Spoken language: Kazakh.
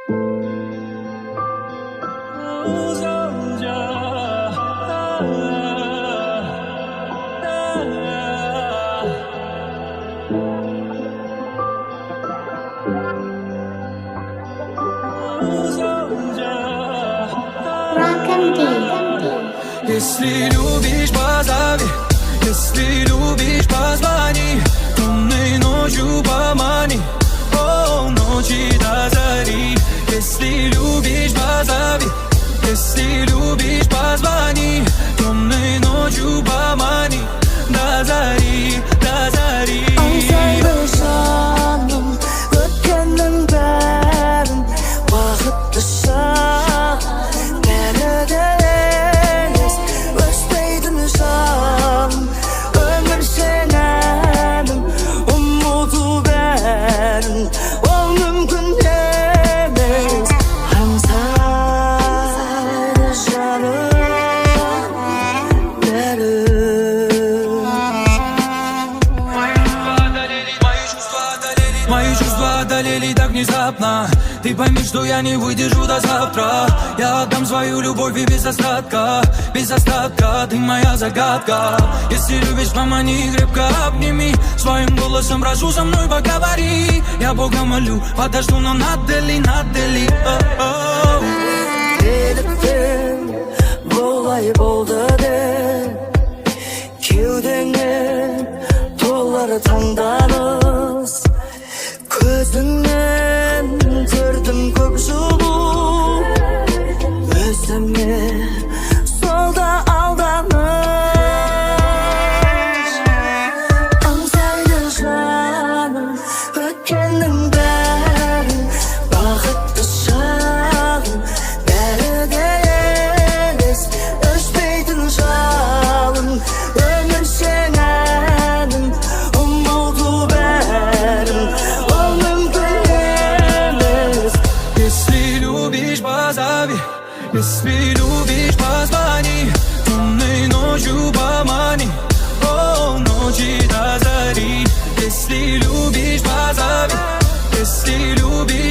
Если любишь, позови. Если любишь, позвони. Темной ночью помани. О, ночи до зари. Если любишь, позови. Если любишь, позвони. Темной ночью помани. До зари, до зари. Ötkenin bärin vaqtda şah Neredeyiz Özdeydin şam Ömür senenim Umudu berin O mümkün demeyiz Hamsar canım Berin Мои чувства одолели так внезапно. Ты пойми, что я не выдержу до завтра. Я отдам свою любовь и без остатка. Без остатка, ты моя загадка. Если любишь, помани, крепко обними. Своим голосом прошу со мной поговори. Я Бога молю, подожду, но надели, надели. Elif'im Bolay boldu de Kevdeni Tolları tandanız Gözünden Gördüm köp julu Özüme Solda aldanış Ansaydı canım Ötkenin bärin Vaqtda şağın Neredeyiz Özdeydin şalın Ömür senenim Umudu berin O mümkün demeyiz Если любишь, позови. Если любишь, позвони. Темной ночью помани. О, ночи до зари. Если любишь, позови. Если любишь,